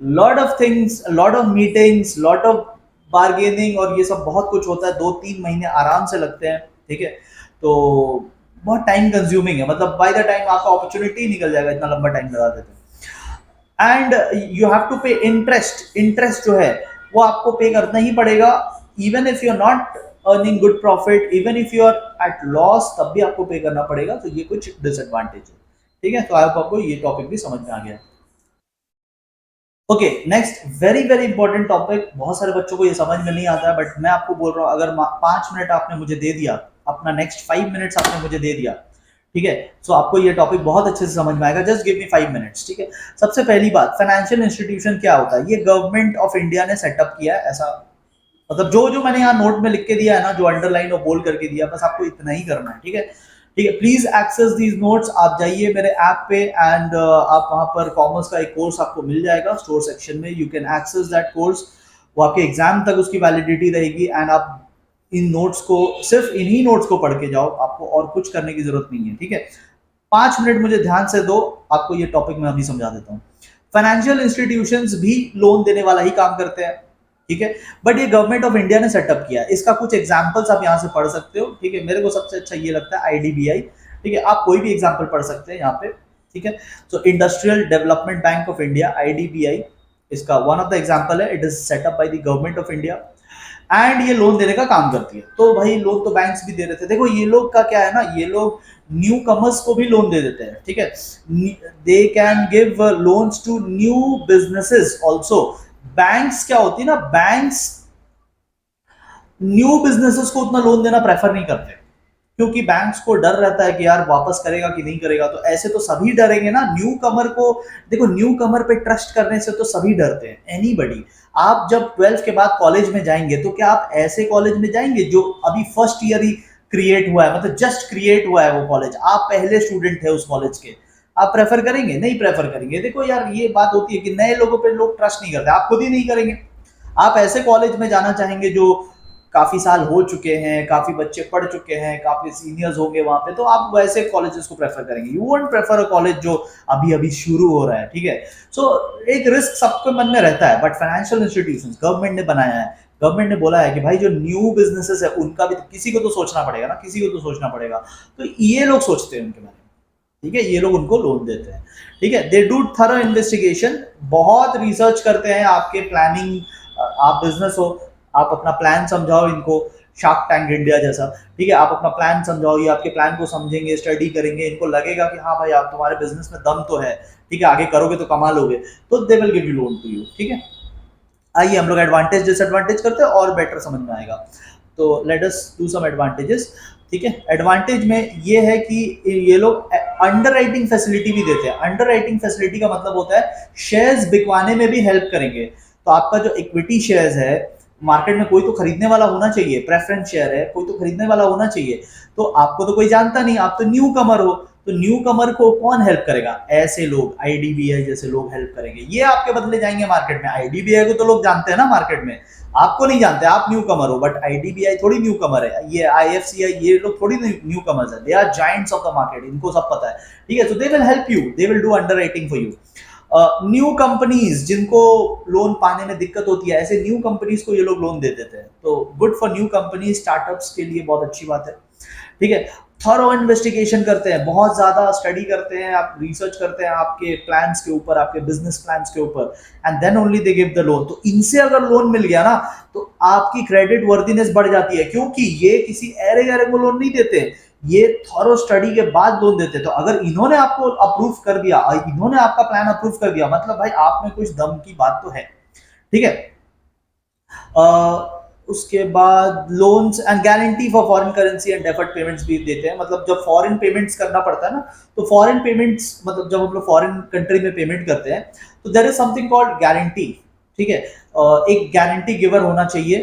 lot of things, lot of meetings, lot of bargaining, और ये सब बहुत कुछ होता है। 2-3 महीने आराम से लगते हैं, ठीक है। तो बहुत टाइम कंज्यूमिंग है, मतलब बाय द टाइम आपका अपॉर्चुनिटी निकल जाएगा, इतना लंबा टाइम लगा देते हैं। And you have to pay interest, interest जो है वो आपको पे करना ही पड़ेगा, even if you are not earning good profit, even if you are at loss, तब भी आपको पे करना पड़ेगा। तो ये कुछ डिसएडवांटेज है, ठीक है। तो आई होप आपको ये टॉपिक भी समझ में आ गया। Okay, next very very important topic, बहुत सारे बच्चों को ये समझ में नहीं आता है, बट मैं आपको बोल रहा हूँ, अगर 5 मिनट आपने मुझे दे दिया, अपना नेक्स्ट 5 मिनट्स आपने मुझे दे दिया, ठीक है, सो आपको ये टॉपिक बहुत अच्छे से समझ में आएगा। जस्ट गिव मी 5 मिनट्स, ठीक है। सबसे पहली बात, फाइनेंशियल इंस्टीट्यूशन क्या होता है, ये गवर्नमेंट ऑफ इंडिया ने सेटअप किया है, ऐसा मतलब जो जो मैंने यहाँ नोट में लिख के दिया है ना, जो अंडरलाइन और बोल्ड करके दिया, बस आपको इतना ही करना है, ठीक है। ठीक है, प्लीज एक्सेस दीज नोट्स, आप जाइए मेरे ऐप पे एंड आप वहां पर कॉमर्स का एक कोर्स आपको मिल जाएगा स्टोर सेक्शन में, you can access that course, वो आपके एग्जाम तक उसकी वैलिडिटी रहेगी, एंड आप इन नोट्स को, सिर्फ इन्हीं नोट्स को पढ़ के जाओ, आपको और कुछ करने की जरूरत नहीं है, ठीक है। 5 मिनट मुझे ध्यान से दो, आपको ये टॉपिक मैं अभी समझा देता हूँ। फाइनेंशियल इंस्टीट्यूशंस भी लोन देने वाला ही काम करते हैं, ठीक है, बट ये गवर्नमेंट ऑफ इंडिया ने सेटअप किया है। इसका कुछ एग्जांपल्स आप यहाँ से पढ़ सकते हो, ठीक है। मेरे को सबसे अच्छा ये लगता है आईडीबीआई, ठीक है, आप कोई भी एग्जांपल पढ़ सकते हैं यहाँ पे, ठीक है। सो industrial development bank of India, IDBI, इसका वन ऑफ द एग्जांपल है, it is setup by the government of India, and ये लोन देने का काम करती है। तो भाई लोन तो बैंक्स भी दे रहे थे, देखो ये लोग का क्या है ना, ये लोग न्यू कमर्स को भी लोन दे देते हैं, ठीक है। They can give loans to new businesses also. Banks क्या होती है ना, बैंक्स न्यू बिजनेसेस को उतना लोन देना प्रेफर नहीं करते, क्योंकि बैंक्स को डर रहता है कि यार वापस करेगा कि नहीं करेगा, तो ऐसे तो सभी डरेंगे ना न्यू कमर को। देखो न्यू कमर पे ट्रस्ट करने से तो सभी डरते हैं, एनीबडी। आप जब 12th के बाद कॉलेज में जाएंगे, तो क्या आप ऐसे कॉलेज में जाएंगे जो अभी फर्स्ट ईयर ही क्रिएट हुआ है, मतलब जस्ट क्रिएट हुआ है वो कॉलेज, आप पहले स्टूडेंट है उस कॉलेज के, आप प्रेफर करेंगे? नहीं प्रेफर करेंगे। देखो यार ये बात होती है कि नए लोगों पे लोग ट्रस्ट नहीं करते, आप खुद ही नहीं करेंगे। आप ऐसे कॉलेज में जाना चाहेंगे जो काफी साल हो चुके हैं, काफी बच्चे पढ़ चुके हैं, काफी सीनियर्स होंगे वहां पे, तो आप वैसे कॉलेजेस को प्रेफर करेंगे। You won't prefer a college जो अभी अभी शुरू हो रहा है, ठीक है। सो एक रिस्क सबके मन में रहता है, बट फाइनेंशियल इंस्टीट्यूशंस गवर्नमेंट ने बनाया है, गवर्नमेंट ने बोला है कि भाई जो न्यू बिजनेसेस है उनका भी किसी को तो सोचना पड़ेगा ना, किसी को तो सोचना पड़ेगा, तो ये लोग सोचते हैं उनके बारे में, ठीक है, ये लोग उनको लोन देते हैं, ठीक है। दे डू थरो इन्वेस्टिगेशन, बहुत रिसर्च करते हैं आपके प्लानिंग, आप बिजनेस हो, आप अपना प्लान समझाओ इनको, शार्क टैंक इंडिया जैसा, ठीक है, आप अपना प्लान समझाओ, ये आपके प्लान को समझेंगे, स्टडी करेंगे, इनको लगेगा कि हाँ भाई आप तुम्हारे बिजनेस में दम तो है, ठीक है, आगे करोगे तो कमा लोगे, तो they will give you loan to you, ठीक है। आइए हम लोग एडवांटेज डिसएडवांटेज करते हैं और बेटर समझ में आएगा। तो let us do some advantages, ठीक है। एडवांटेज में ये है कि ये लोग अंडर राइटिंग फैसिलिटी भी देते हैं। अंडर राइटिंग फैसिलिटी का मतलब होता है शेयर्स बिकवाने में भी हेल्प करेंगे। तो आपका जो इक्विटी शेयर्स है, मार्केट में कोई तो खरीदने वाला होना चाहिए, प्रेफरेंस शेयर है, कोई तो खरीदने वाला होना चाहिए। तो आपको तो कोई जानता नहीं, आप तो न्यू कमर हो, तो न्यू कमर को कौन हेल्प करेगा? ऐसे लोग, आईडीबीआई जैसे लोग हेल्प करेंगे, ये आपके बदले जाएंगे मार्केट में। आईडीबीआई को तो लोग जानते हैं ना मार्केट में, आपको नहीं जानते, आप न्यू कमर हो, बट आईडीबीआई थोड़ी न्यू कमर है, ये आईएफसीआई, ये लोग थोड़ी न्यू कमर्स है, they are giants of the market, इनको सब पता है, ठीक है। So they will help you, they will do underwriting for you. New companies जिनको लोन पाने में दिक्कत होती है, ऐसे न्यू कंपनीज को ये लोग लोन दे देते हैं, तो good for new company, startups के लिए बहुत अच्छी बात है, ठीक है। थॉरो इन्वेस्टिगेशन करते हैं, बहुत ज्यादा स्टडी करते हैं, आप रिसर्च करते हैं आपके प्लान्स के ऊपर, आपके बिजनेस प्लान्स के ऊपर, and then only they give the loan. तो इनसे अगर लोन मिल गया ना, तो आपकी क्रेडिट वर्दीनेस बढ़ जाती है, क्योंकि ये किसी ऐरे गैरे को लोन नहीं देते, ये थॉरो स्टडी के बाद लोन देते। तो अगर इन्होंने आपको अप्रूव कर दिया, इन्होंने आपका प्लान अप्रूव कर दिया, मतलब भाई आप में कुछ दम की बात तो है, ठीक है। उसके बाद loans and guarantee for foreign currency and deferred payments भी देते हैं। मतलब जब फॉरेन पेमेंट्स करना पड़ता है ना, तो फॉरेन पेमेंट्स मतलब जब हम लोग फॉरेन कंट्री में पेमेंट करते हैं, तो there is something called guarantee, ठीक है। एक गारंटी गिवर होना चाहिए,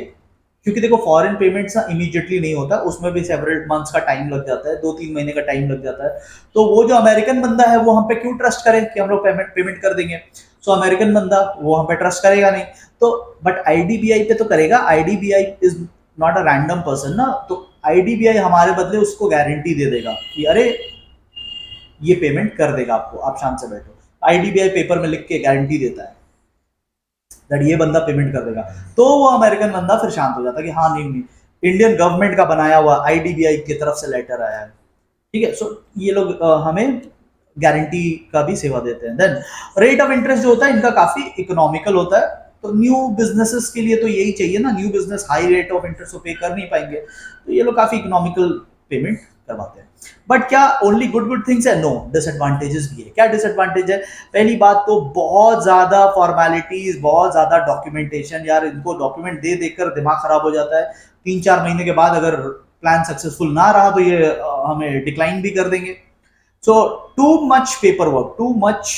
क्योंकि देखो फॉरेन पेमेंट्स ना इमीडिएटली नहीं होता, उसमें भी सेवरल मंथ्स का टाइम लग जाता है, 2-3 महीने का टाइम लग जाता है। तो वो जो अमेरिकन बंदा है वो हम पे क्यों ट्रस्ट करे कि हम लोग पेमेंट पेमेंट कर देंगे? सो अमेरिकन बंदा वो हम पे ट्रस्ट करेगा नहीं, तो बट आईडीबीआई पे तो करेगा। IDBI is not a random person ना, तो आईडीबीआई हमारे बदले उसको गारंटी दे देगा कि अरे ये पेमेंट कर देगा आपको, आप शांत से बैठो। आईडीबीआई पेपर में लिख के गारंटी देता है दैट ये बंदा पेमेंट कर देगा, तो वो अमेरिकन बंदा फिर शांत हो जाता है कि हाँ नहीं नहीं, इंडियन गवर्नमेंट का बनाया हुआ आईडीबीआई की तरफ से लेटर आया है, ठीक है। सो ये लोग हमें गारंटी का भी सेवा देते हैं। देन रेट ऑफ इंटरेस्ट जो होता है इनका काफी इकोनॉमिकल होता है, तो न्यू बिजनेसेस के लिए तो यही चाहिए ना, new business high rate of interest पे कर नहीं पाएंगे, तो ये लोग काफी इकोनॉमिकल पेमेंट करवाते हैं। बट क्या ओनली गुड गुड थिंग्स है? नो, डिसएडवांटेजेस भी है। क्या डिसएडवांटेज है? पहली बात तो बहुत ज्यादा फॉर्मेलिटीज, बहुत ज्यादा डॉक्यूमेंटेशन, यार इनको डॉक्यूमेंट दे देकर दिमाग खराब हो जाता है। 3-4 महीने के बाद अगर प्लान सक्सेसफुल ना रहा तो ये हमें डिक्लाइन भी कर देंगे। So too much paper work, too much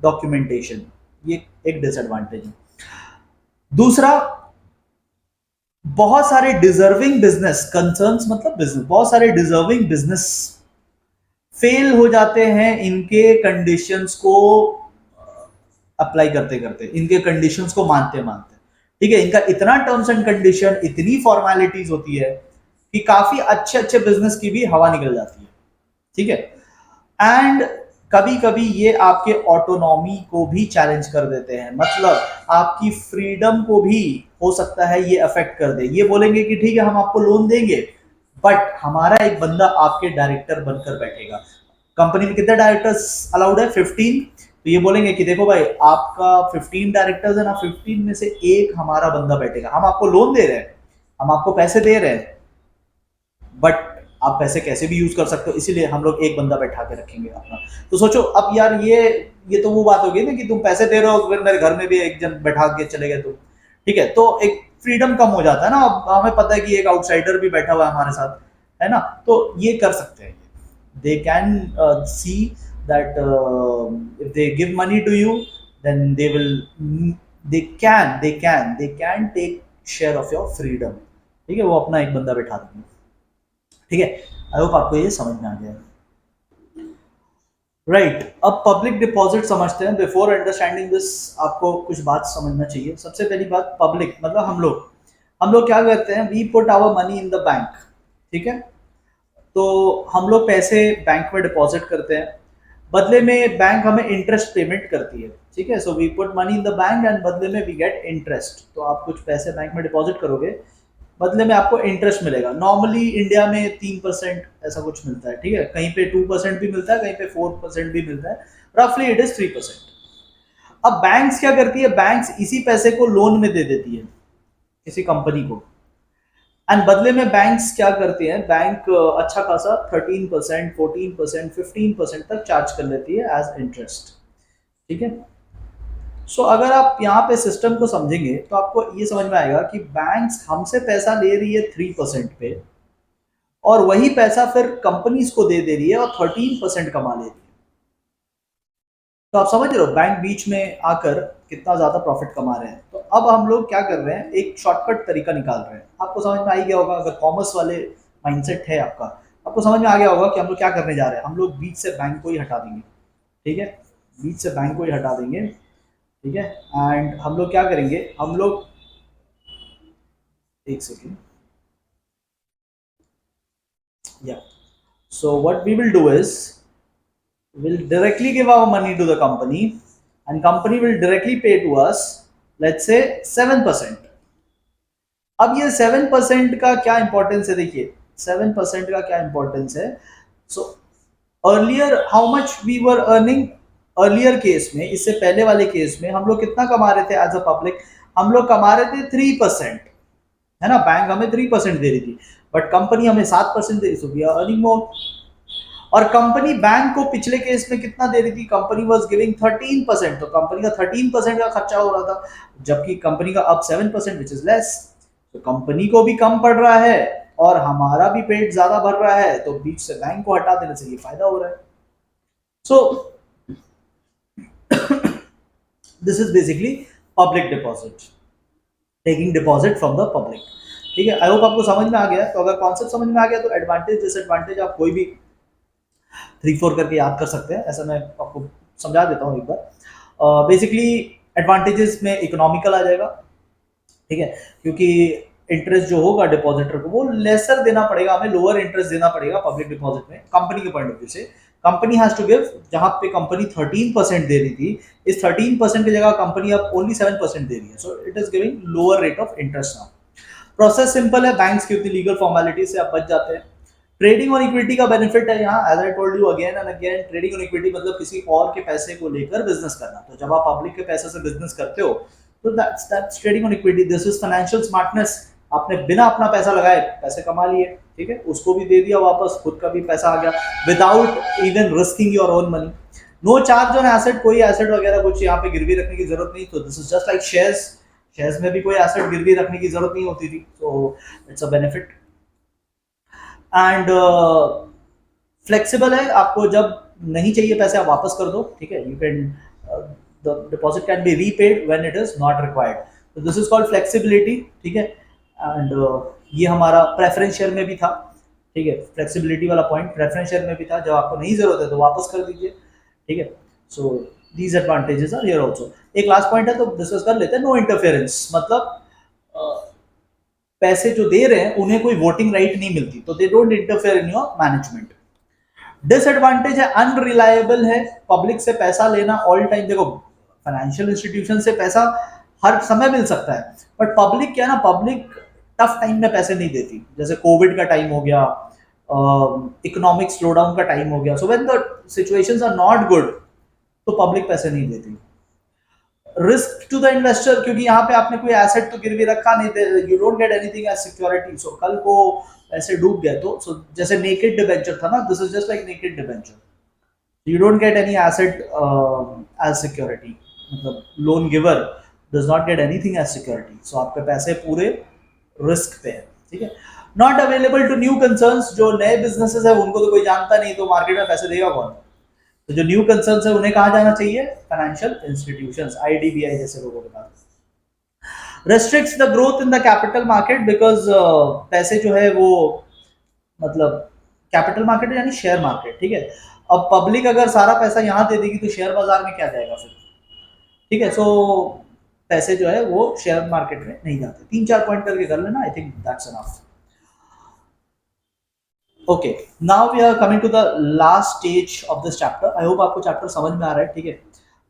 documentation, ये एक डिसएडवांटेज है। दूसरा, बहुत सारे डिजर्विंग बिजनेस कंसर्न्स, मतलब बिजनेस, बहुत सारे डिजर्विंग बिजनेस फेल हो जाते हैं इनके कंडीशंस को अप्लाई करते करते, इनके कंडीशंस को मानते मानते, ठीक है। इनका इतना टर्म्स एंड कंडीशन, इतनी फॉर्मेलिटीज होती है कि काफी अच्छे अच्छे बिजनेस की भी हवा निकल जाती है, ठीक है। एंड कभी कभी ये आपके ऑटोनॉमी को भी चैलेंज कर देते हैं, मतलब आपकी फ्रीडम को भी हो सकता है ये अफेक्ट कर दे। ये बोलेंगे कि ठीक है हम आपको लोन देंगे, बट हमारा एक बंदा आपके डायरेक्टर बनकर बैठेगा। कंपनी में कितने डायरेक्टर्स अलाउड है? 15। तो ये बोलेंगे कि देखो भाई आपका 15 डायरेक्टर्स है ना, 15 में से एक हमारा बंदा बैठेगा, हम आपको लोन दे रहे हैं, हम आपको पैसे दे रहे हैं, बट आप पैसे कैसे भी यूज कर सकते हो, इसीलिए हम लोग एक बंदा बैठा के रखेंगे अपना। तो सोचो अब यार, ये तो वो बात होगी ना कि तुम पैसे दे रहे हो, फिर मेरे घर में भी एक जन बैठा के चले गए तुम, ठीक है, तो एक फ्रीडम कम हो जाता है ना। अब हमें पता है कि एक आउटसाइडर भी बैठा हुआ है हमारे साथ, है ना, तो ये कर सकते हैं। They can see that if they give money to you, then they will, they can take share of your freedom, ठीक है, वो अपना एक बंदा बैठा देंगे, ठीक है। आई होप आपको ये समझ में आ गया, राइट। अब पब्लिक डिपॉजिट समझते हैं। बिफोर अंडरस्टैंडिंग दिस आपको कुछ बात समझना चाहिए। सबसे पहली बात, पब्लिक मतलब हम लोग क्या करते हैं? We put our money in the bank, ठीक है। तो हम लोग पैसे बैंक में डिपॉजिट करते हैं, बदले में बैंक हमें इंटरेस्ट पेमेंट करती है, ठीक है। So we put money in the bank and बदले में वी गेट इंटरेस्ट। तो आप कुछ पैसे बैंक में डिपॉजिट करोगे, बदले में आपको इंटरेस्ट मिलेगा। नॉर्मली इंडिया में 3% ऐसा कुछ मिलता है, ठीक है, कहीं पे 2% भी मिलता है, कहीं पे 4% भी मिलता है, रफली इट इज 3%। अब बैंक्स क्या करती है? बैंक्स इसी पैसे को लोन में दे देती है, किसी कंपनी को, एंड बदले में बैंक्स क्या करते हैं, बैंक अच्छा खासा 13%, 14%, 15% तक चार्ज कर लेती है एज इंटरेस्ट। ठीक है। सो अगर आप यहाँ पे सिस्टम को समझेंगे तो आपको ये समझ में आएगा कि बैंक्स हमसे पैसा ले रही है 3% पे, और वही पैसा फिर कंपनीज को दे रही है और 13% कमा ले रही है। तो आप समझ रहे हो बैंक बीच में आकर कितना ज्यादा प्रॉफिट कमा रहे हैं। तो अब हम लोग क्या कर रहे हैं, एक शॉर्टकट तरीका निकाल रहे हैं। आपको समझ में आ ही गया होगा, अगर कॉमर्स वाले माइंडसेट है आपका, आपको समझ में आ गया होगा कि हम लोग क्या करने जा रहे हैं। हम लोग बीच से बैंक को ही हटा देंगे। ठीक है, बीच से बैंक को ही हटा देंगे। ठीक है, एंड हम लोग क्या करेंगे, हम लोग, एक सेकेंड, या, so what we will do is, will directly give our money to the company, and company will directly pay to us, let's say 7%। अब ये 7% का क्या इंपॉर्टेंस है, देखिए 7% का क्या इंपॉर्टेंस है। So earlier how much we were earning, earlier case में, इससे पहले वाले केस में हम लोग कितना कमा रहे थे एज अ पब्लिक, हम लोग कमा रहे थे 3%। है ना, बैंक हमें 3% दे रही थी, बट कंपनी हमें 7% दे रही, so we are earning more. और कंपनी बैंक को पिछले केस में कितना दे रही थी, कंपनी वाज गिविंग 13%, तो कंपनी का 13% का खर्चा हो रहा था, जबकि कंपनी का अब 7% विच इज लेस। तो कंपनी को भी कम पड़ रहा है और हमारा भी पेट ज्यादा भर रहा है, तो बीच से बैंक को हटा देने से ये फायदा हो रहा है। सो this is basically public deposit, taking deposit from the public. ठीक है, आई होप आपको समझ में आ गया। तो अगर कॉन्सेप्ट समझ में आ गया तो एडवांटेज डिसएडवांटेज आप कोई भी 3-4 करके याद कर सकते हैं, ऐसा मैं आपको समझा देता हूँ एक बार। बेसिकली एडवांटेजेस में इकोनॉमिकल आ जाएगा। ठीक है, क्योंकि इंटरेस्ट जो होगा डिपॉजिटर को वो लेसर देना पड़ेगा, हमें लोअर इंटरेस्ट देना पड़ेगा पब्लिक डिपॉजिट में, कंपनी के पॉइंट ऑफ व्यू से। कंपनी हैज टू गिव, जहां पे कंपनी 13% दे रही थी, इस 13% की जगह कंपनी अब ओनली 7% दे रही है, so it is giving lower rate of interest now. Process simple है, बैंक्स की उतनी लीगल फॉर्मेलिटी से आप बच जाते हैं। ट्रेडिंग और इक्विटी का बेनिफिट है यहाँ, as I told you again and again, trading और इक्विटी मतलब किसी और के पैसे को लेकर बिजनेस करना। तो जब आप पब्लिक के पैसे से बिजनेस करते हो तो दैट्स ट्रेडिंग और equity. This is financial smartness. आपने बिना अपना पैसा लगाए पैसे कमा लिए, ठीक है, उसको भी दे दिया वापस, खुद का भी पैसा आ गया without even risking your own money. No charge on asset, कोई एसेट वगैरह कुछ यहाँ पे गिरवी रखने की जरूरत नहीं। तो this is just like shares, shares में भी कोई एसेट गिरवी रखने की जरूरत नहीं होती थी, तो it's a benefit. And flexible है, आपको जब नहीं चाहिए पैसे आप वापस कर दो। ठीक है, you can, the deposit can be repaid when it is not required. तो दिस इज कॉल्ड फ्लेक्सिबिलिटी। ठीक है, एंड ये हमारा प्रेफरेंस शेयर में भी था। ठीक है, फ्लेक्सिबिलिटी वाला पॉइंट प्रेफरेंस शेयर में भी था, जब आपको नहीं जरूरत है तो वापस कर दीजिए। ठीक है, so these advantages are here also. एक लास्ट पॉइंट है तो डिस्कस कर लेते हैं, नो इंटरफेरेंस। मतलब पैसे जो दे रहे हैं उन्हें कोई वोटिंग राइट नहीं मिलती, तो they don't interfere in your management. Disadvantage है, अनरिलायबल है। पब्लिक से पैसा लेना ऑल टाइम, देखो फाइनेंशियल इंस्टीट्यूशन से पैसा हर समय मिल सकता है, बट पब्लिक क्या ना, पब्लिक टफ टाइम में पैसे नहीं देती। जैसे कोविड का टाइम हो गया, इकोनॉमिक स्लोडाउन का टाइम हो गया, so when the situations are not good तो पब्लिक पैसे नहीं देती। रिस्क टू द इन्वेस्टर, क्योंकि यहाँ पे आपने कोई एसेट तो गिरवी रखा नहीं, you don't get anything as security. So कल को ऐसे डूब गए तो, सो जैसे नेकेड डिबेंचर था ना, this is just like naked debenture, you don't get any asset as security. मतलब loan giver does not get anything as security, so आपके पैसे पूरे रिस्क पे है। ठीक है, not available to new concerns, जो नए बिजनेसेस है उनको तो कोई जानता नहीं, तो मार्केट में पैसे देगा कौन। तो जो न्यू कंसर्न्स है उन्हें कहाँ जाना चाहिए, फाइनेंशियल इंस्टीट्यूशंस, आईडीबीआई जैसे लोगों के पास। Restricts the growth in the capital market, because पैसे जो है वो, मतलब कैपिटल मार्केट यानी शेयर मार्केट। ठीक है, अब पब्लिक अगर सारा पैसा यहाँ दे देगी तो शेयर बाजार में क्या जाएगा फिर। ठीक है, सो पैसे जो है वो शेयर मार्केट में नहीं जाते। 3-4 पॉइंट करके कर लेना, I think that's enough. Okay, now we are coming to the last stage of this chapter. I hope आपको चैप्टर समझ में आ रहा है। ठीक है,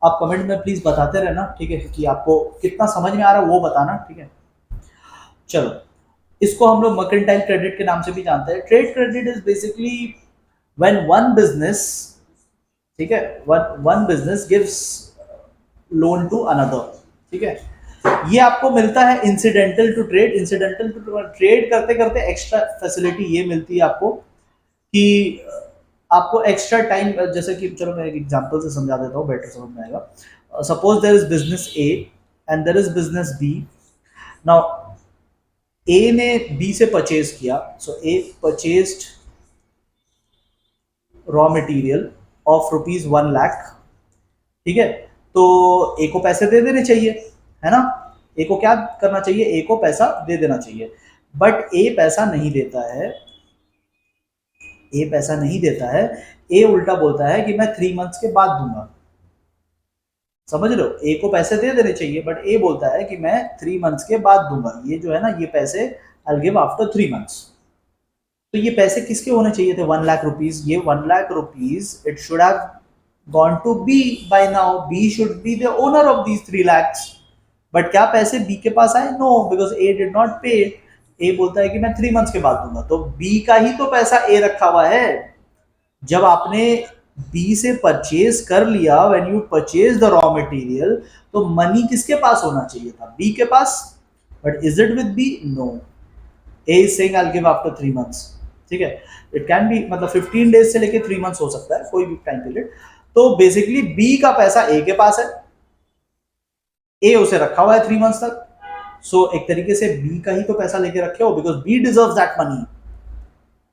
आप कमेंट में प्लीज बताते रहना, ठीक है, कि आपको कितना समझ में आ रहा है वो बताना। ठीक है, चलो, इसको हम लोग मर्केंटाइल क्रेडिट के नाम से भी जानते हैं। Trade credit is basically when one business, ठीक है, one business gives loan to another. ठीक है, ये आपको मिलता है incidental to trade. Incidental to trade करते करते एक्स्ट्रा फैसिलिटी ये मिलती है आपको कि आपको एक्स्ट्रा टाइम, जैसे कि चलो मैं एक एग्जांपल से समझा देता हूँ, बेटर समझ में आएगा। Suppose there is business A and there is business B. Now A ने बी से परचेज किया, so A purchased raw material of ₹1,00,000, ठीक है। तो ए को पैसे दे देने चाहिए, है ना। ए को क्या करना चाहिए, ए को पैसा दे देना चाहिए, बट ए पैसा नहीं देता है। ए पैसा नहीं देता है। ए उल्टा बोलता है कि मैं 3 मंथ्स के बाद दूंगा। समझ लो, ए को पैसे दे देने चाहिए, बट ए बोलता है कि मैं 3 मंथ्स के बाद दूंगा। ये जो है ना, ये पैसे आई गिव आफ्टर 3 मंथ्स। तो ये पैसे किसके होने चाहिए थे, 1,00,000 रुपीज। ये 1,00,000 rupees it should have gone to be by now. B should be the owner of these 3 lakhs। But क्या पैसे बी के पास आए, no, because A did not pay. A बोलता है कि मैं 3 मंथ्स के बाद दूंगा। तो बी का ही तो पैसा ए रखा हुआ है। जब आपने बी से परचेज कर लिया, when you purchase the raw material, तो मनी किसके पास होना चाहिए था, बी के पास। But is it with B, no. A is saying I will give after 3 months, ठीक है। इट कैन बी मतलब 15 डेज से लेके 3 मंथ्स हो सकता है, कोई भी टाइम पीरियड। तो बेसिकली बी का पैसा ए के पास है, ए उसे रखा हुआ है 3 मंथ्स तक। सो एक तरीके से बी का ही तो पैसा लेके रखे हो, because B deserves that money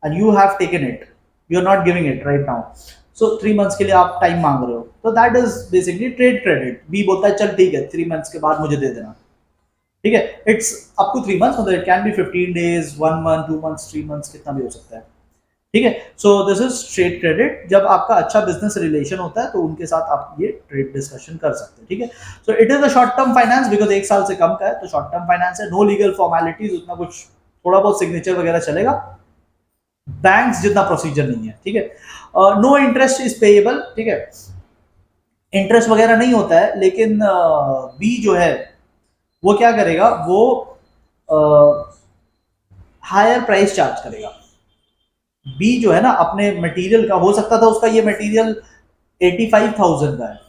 and you have taken it, you are not giving it right now. So 3 months के लिए आप टाइम मांग रहे हो, तो that is basically trade credit. B बोलता है चल ठीक है, 3 मंथ्स के बाद मुझे दे देना, ठीक है। इट्स अप टू 3 मंथ्स, मतलब it can be 15 days, 1 month, 2 months, 3 months, कितना भी हो सकता है, ठीक है। सो दिस इज ट्रेड क्रेडिट। जब आपका अच्छा बिजनेस रिलेशन होता है तो उनके साथ आप ये ट्रेड डिस्कशन कर सकते हैं, ठीक है। So it is a short term finance, because 1 साल से कम का है, तो शॉर्ट टर्म फाइनेंस है। नो लीगल फॉर्मेलिटीज, उतना कुछ, थोड़ा बहुत सिग्नेचर वगैरह चलेगा, बैंक्स जितना प्रोसीजर नहीं है, ठीक है। नो इंटरेस्ट इज पेएबल, ठीक है। इंटरेस्ट वगैरह नहीं होता है, लेकिन बी जो है वो क्या करेगा, वो हायर प्राइस चार्ज करेगा। बी जो है ना, अपने मटेरियल का, हो सकता था उसका ये मटेरियल 85,000 का है,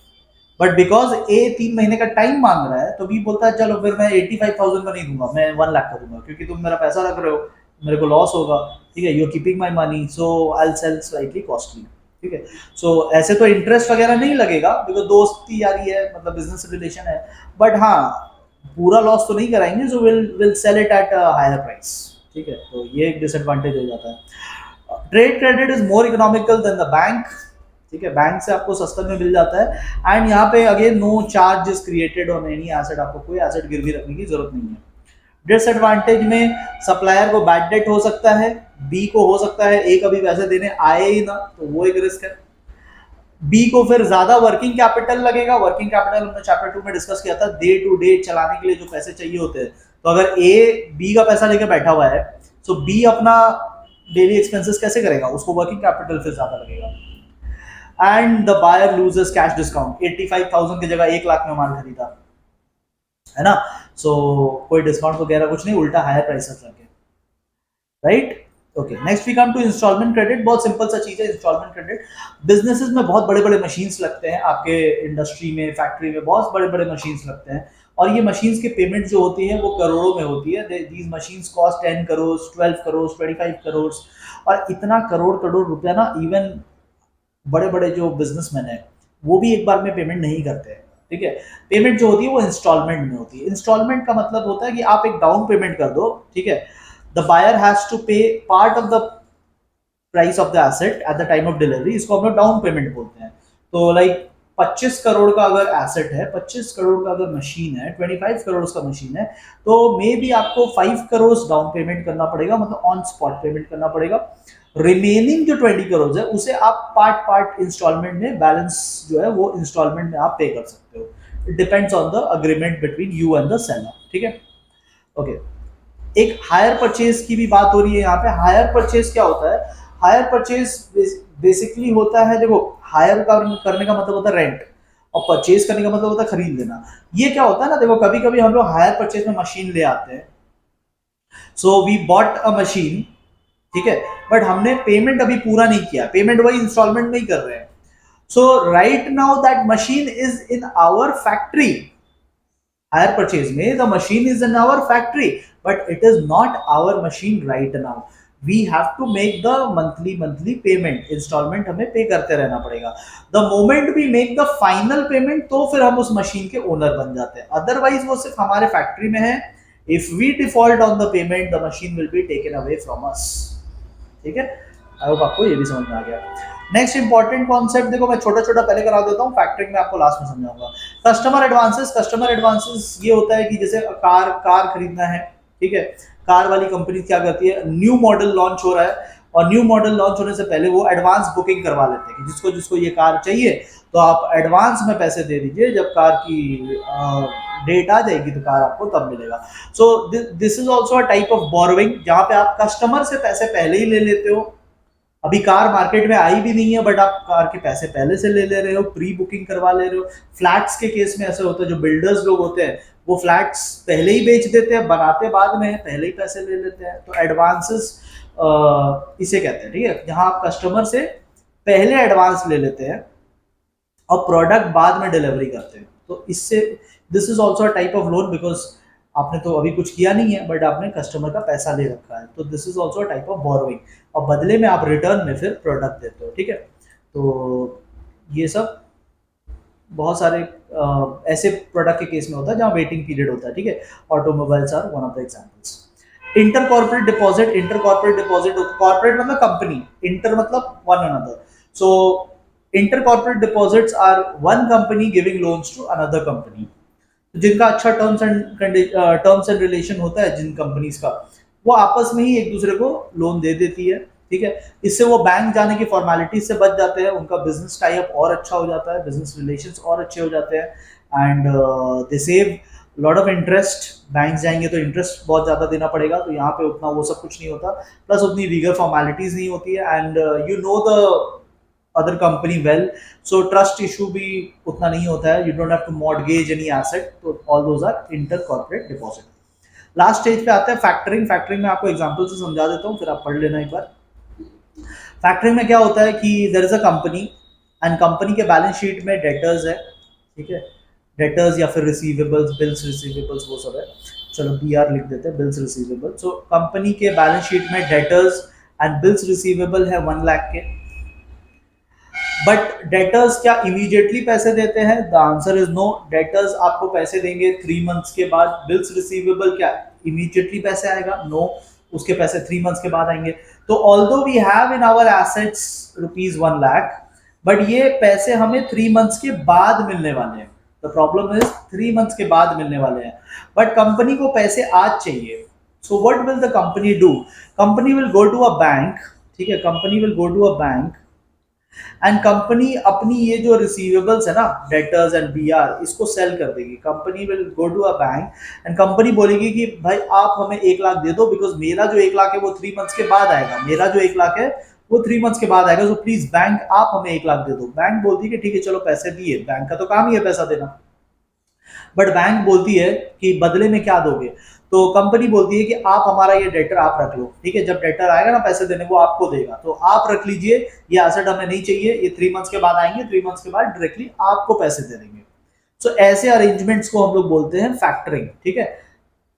बट बिकॉज ए 3 महीने का टाइम मांग रहा है, तो बी बोलता है चलो फिर मैं 85,000 का नहीं दूंगा, मैं 1 लाख का दूंगा, क्योंकि तुम मेरा पैसा रख रहे हो, मेरे को लॉस होगा, ठीक है। You are keeping my money, so I sell slightly costly, ठीक है। सो ऐसे तो इंटरेस्ट वगैरह नहीं लगेगा, बिकॉज दोस्ती यारी है, मतलब बिजनेस रिलेशन है, बट हाँ पूरा लॉस तो नहीं कराएंगे, so will sell it at higher price, ठीक है। तो ये एक डिसएडवांटेज हो जाता है। Trade credit is more economical than the bank, ठीक है। बैंक से आपको सस्ते में मिल जाता है। एंड यहाँ पे again no charge is created on any asset, आपको कोई एसेट गिरवी रखने की जरूरत नहीं है। डिसएडवांटेज में सप्लायर को बैड डेट हो सकता है, बी को हो सकता है ए कभी पैसे देने आए ही ना, तो वो एक रिस्क है। बी को फिर ज्यादा वर्किंग कैपिटल लगेगा। वर्किंग कैपिटल हमने चैप्टर 2 में डिस्कस किया था, डे टू डे चलाने के लिए जो पैसे चाहिए होते हैं। तो अगर ए बी का पैसा लेकर बैठा हुआ है, तो बी अपना डेली एक्सपेंसेस कैसे करेगा, उसको वर्किंग कैपिटल फिर ज्यादा लगेगा। And the buyer loses cash discount. 85,000 की जगह 1 लाख में माल खरीदा, है ना। सो कोई डिस्काउंट वगैरह कुछ नहीं, उल्टा हायर प्राइसेस लगे, right. Okay, next we come to installment credit. बहुत सिंपल सा चीज है इंस्टॉलमेंट क्रेडिट। बिजनेसेस में बहुत बड़े बड़े मशीन्स लगते हैं, आपके इंडस्ट्री में, फैक्ट्री में बहुत बड़े बड़े मशीन्स लगते हैं, और ये मशीन्स की पेमेंट जो होती है वो करोड़ों में होती है। These machines cost 10 crore, 12 crore, 25 crore, और इतना करोड़ करोड़ रुपया ना, इवन बड़े बड़े जो बिजनेसमैन है वो भी एक बार में पेमेंट नहीं करते हैं, ठीक है। पेमेंट जो होती है वो इंस्टॉलमेंट में होती है। इंस्टॉलमेंट का मतलब होता है कि आप एक डाउन पेमेंट कर दो, ठीक है। द बायर हैज टू पे part of the price of the asset at the time of delivery, इसको हम लोग डाउन पेमेंट बोलते हैं। तो लाइक 25 करोड़ का अगर एसेट है, 25 करोड़ का अगर मशीन है, 25 करोड़ का मशीन है, तो मे बी आपको 5 करोड़ डाउन पेमेंट करना पड़ेगा, मतलब ऑन स्पॉट पेमेंट करना पड़ेगा। रिमेनिंग जो 20 करोड़ है उसे आप पार्ट पार्ट इंस्टॉलमेंट में, बैलेंस जो है वो इंस्टॉलमेंट में आप पे कर सकते हो। It depends on the agreement between you and the seller, ठीक है। ओके, एक हायर परचेज की भी बात हो रही है यहाँ पे। हायर परचेज क्या होता है? हायर परचेज बेसिकली होता है, देखो हायर करने का मतलब होता है रेंट, और परचेज करने का मतलब होता है खरीद लेना। ये क्या होता है ना, देखो कभी कभी हम लोग हायर परचेज में मशीन ले आते हैं, so we bought a machine, ठीक है, बट हमने पेमेंट अभी पूरा नहीं किया, पेमेंट वही इंस्टॉलमेंट में ही कर रहे हैं। So right now that machine is in our factory, hire purchase में the machine is in our factory but it is not our machine right now. We have to make the monthly payment, installment हमें पे करते रहना पड़ेगा. The moment we make the final payment तो फिर हम उस मशीन के ओनर बन जाते हैं, अदरवाइज वो सिर्फ हमारे फैक्ट्री में है. If we default on the payment, the machine will be taken away from us. ठीक है, आई होप आपको ये भी समझ में आ गया. नेक्स्ट इंपॉर्टेंट कॉन्सेप्ट देखो, मैं छोटा छोटा पहले करा देता हूँ, फैक्टरिंग में आपको लास्ट में समझाऊंगा. Customer advances. कस्टमर एडवांसेस ये होता है कि जैसे कार खरीदना है, ठीक है, कार वाली कंपनी क्या करती है, न्यू मॉडल लॉन्च हो रहा है और न्यू मॉडल लॉन्च होने से पहले वो एडवांस बुकिंग करवा लेते हैं कि जिसको जिसको ये कार चाहिए तो आप एडवांस में पैसे दे दीजिए, जब कार की डेट आ जाएगी तो कार आपको तब मिलेगा. सो this is also a type of borrowing, जहां पे आप कस्टमर से पैसे पहले ही ले लेते हो. अभी कार मार्केट में आई भी नहीं है बट आप कार के पैसे पहले से ले रहे हो, प्री बुकिंग करवा ले रहे हो. फ्लैट्स के केस में ऐसा होता है, जो बिल्डर्स लोग होते हैं वो फ्लैट्स पहले ही बेच देते हैं, बनाते बाद में पहले ही पैसे ले लेते हैं. तो एडवांसेस इसे कहते हैं, ठीक है, जहां आप कस्टमर से पहले एडवांस ले लेते हैं और प्रोडक्ट बाद में डिलीवरी करते हैं. तो इससे this is also a type of loan, because आपने तो अभी कुछ किया नहीं है बट आपने कस्टमर का पैसा ले रखा है. तो this is also type of borrowing और बदले में आप रिटर्न में फिर प्रोडक्ट देते हो. ठीक है, तो ये सब बहुत सारे ऐसे प्रोडक्ट के केस में होता है जहाँ वेटिंग पीरियड होता है. ठीक है, automobiles are one of the examples. Inter corporate deposit. Inter corporate deposit, corporate मतलब कंपनी, इंटर मतलब one another. So inter corporate deposits are one company giving loans to another company. जिनका अच्छा terms and relation होता है जिन companies का, वो आपस में ही एक दूसरे को लोन दे देती है. ठीक है, इससे वो बैंक जाने की फॉर्मेलिटीज से बच जाते हैं, उनका बिजनेस टाई अप और अच्छा हो जाता है, बिजनेस रिलेशंस और अच्छे हो जाते हैं and they save lot of interest. Bank जाएंगे तो इंटरेस्ट बहुत ज्यादा देना पड़ेगा, तो यहाँ पे उतना वो सब कुछ नहीं होता, प्लस उतनी लीगल फॉर्मेलिटीज नहीं होती है and you know the other company well, so trust issue भी उतना नहीं होता है. You don't have to mortgage any asset, तो all those are inter corporate deposit. Last stage पे आते हैं फैक्टरिंग. फैक्टरिंग में आपको एग्जांपल से समझा देता हूँ, फिर आप पढ़ लेना एक बार. फैक्टरिंग में क्या होता है कि there is a company and company के बैलेंस शीट में डेटर्स है. ठीक है, डेटर्स या फिर रिसीवेबल्स, बिल्स रिसीवेबल्स वो सब है. चलो बीआर लिख देते हैं, बिल्स रिसीवेबल. सो कंपनी के बैलेंस शीट में डेटर्स एंड बिल्स रिसीवेबल है 1 लाख के. बट डेटर्स क्या इमीडिएटली पैसे देते हैं? The answer is no. Debtors आपको पैसे देंगे 3 मंथ्स के बाद. बिल्स रिसीवेबल क्या इमीडिएटली पैसे आएगा? नो, उसके पैसे 3 मंथ्स के बाद आएंगे. तो although we have in our assets rupees 1 lakh, but ये पैसे हमें 3 मंथ्स के बाद मिलने वाले हैं. द प्रॉब्लम इज 3 मंथ्स के बाद मिलने वाले हैं, बट कंपनी को पैसे आज चाहिए. So what will the company do? Company will go to a bank. ठीक है, company will go to a bank and company अपनी ये जो रिसीवेबल्स है ना, डेटर्स एंड बीआर, इसको सेल कर देगी. Company will go to a bank and company बोलेगी कि भाई आप हमें 1 लाख दे दो, बिकॉज मेरा जो 1 लाख है वो 3 मंथ्स के बाद आएगा. मेरा जो 1 लाख है वो 3 मंथ्स के बाद आएगा, सो प्लीज बैंक आप हमें 1 लाख दे दो. बैंक बोलती है कि ठीक है चलो पैसे दिए, बैंक का तो काम ही है पैसा देना. बट बैंक बोलती है कि बदले में क्या दोगे? तो कंपनी बोलती है कि आप हमारा ये डेटर आप रख लो. ठीक है, जब डेटर आएगा ना पैसे देने वो आपको देगा, तो आप रख लीजिए, ये एसेट हमें नहीं चाहिए, ये 3 मंथ्स के बाद आएंगे, 3 मंथ्स के बाद डायरेक्टली आपको पैसे दे देंगे. सो ऐसे अरेंजमेंट्स को हम लोग बोलते हैं फैक्टरिंग. ठीक है,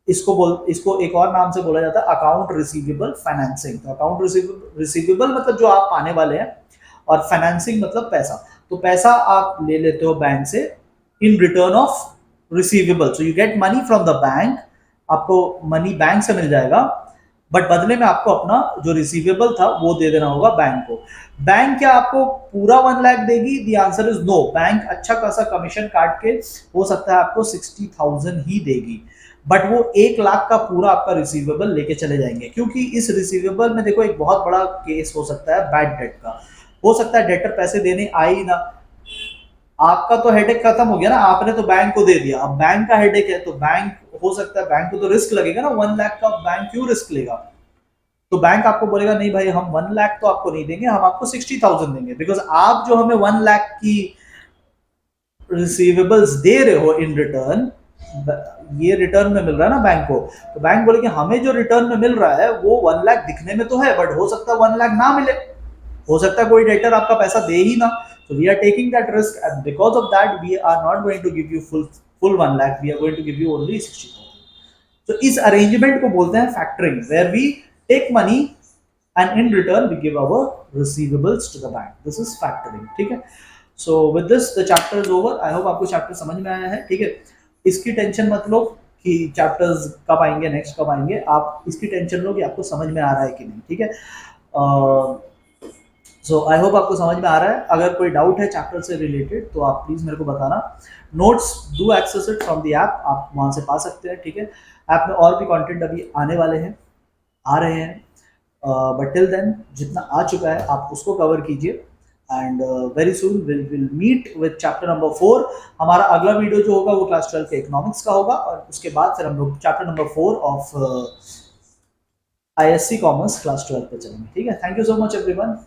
इसको एक और नाम से बोला जाता है अकाउंट रिसीवेबल फाइनेंसिंग. तो अकाउंट रिसीवेबल मतलब जो आप पाने वाले हैं, और फाइनेंसिंग मतलब पैसा. तो पैसा आप ले लेते हो बैंक से in return of receivable. So you get money from the bank, आपको मनी बैंक से मिल जाएगा, बट बदले में आपको अपना जो रिसीवेबल था वो दे देना होगा बैंक को. बैंक क्या आपको पूरा 1 लाख देगी? The answer is no. Bank अच्छा खासा कमीशन काट के हो सकता है आपको 60,000 ही देगी, बट वो 1 लाख का पूरा आपका रिसीवेबल लेके चले जाएंगे. क्योंकि इस रिसीवेबल में देखो एक बहुत बड़ा केस हो सकता है बैड डेट का. हो सकता है डेटर पैसे देने आए ही ना, आपका तो हेडेक खत्म हो गया ना, आपने तो बैंक को दे दिया, अब बैंक का हेडेक है, तो बैंक हो सकता है बैंक को तो रिस्क लगेगा ना. 1 लाख का बैंक क्यों रिस्क लेगा? तो बैंक आपको बोलेगा नहीं भाई हम 1 लाख तो आपको नहीं देंगे, हम आपको 60,000 देंगे, बिकॉज आप जो हमें 1 लाख की रिसीवेबल्स दे रहे हो इन रिटर्न, ये रिटर्न में मिल रहा है ना बैंक को. तो बैंक बोले कि हमें जो रिटर्न में मिल रहा है वो 1 लाख दिखने में तो है, बट हो सकता है 1 लाख ना मिले, हो सकता है कोई डेटर आपका पैसा दे ही ना. So we are taking that risk, and because of that we are not going to give you full 1 lakh, we are going to give you only 60,000. So इस अरेंजमेंट को बोलते हैं factoring, where we take money and in return we give our receivables to the bank. This is factoring. ठीक है. So with this the chapter is over. I hope आपको chapter समझ में आया है. ठीक है. इसकी टेंशन मत लो कि चैप्टर्स कब आएंगे, नेक्स्ट कब आएंगे. आप इसकी टेंशन लो कि आपको समझ में आ रहा है कि नहीं. ठीक है. सो आई होप आपको समझ में आ रहा है. अगर कोई डाउट है चैप्टर से रिलेटेड तो आप प्लीज़ मेरे को बताना. Notes do access it from the app, आप वहाँ से पा सकते हैं. ठीक है. ऐप में और भी कंटेंट अभी आने वाले हैं, आ रहे हैं, बट टिल देन जितना आ चुका है आप उसको कवर कीजिए. And very soon will meet with chapter number 4. हमारा अगला वीडियो जो होगा वो क्लास 12 के इकोनॉमिक्स का होगा, और उसके बाद फिर हम लोग chapter number 4 of ISC commerce class 12 पे चलेंगे. ठीक है. Thank you so much everyone.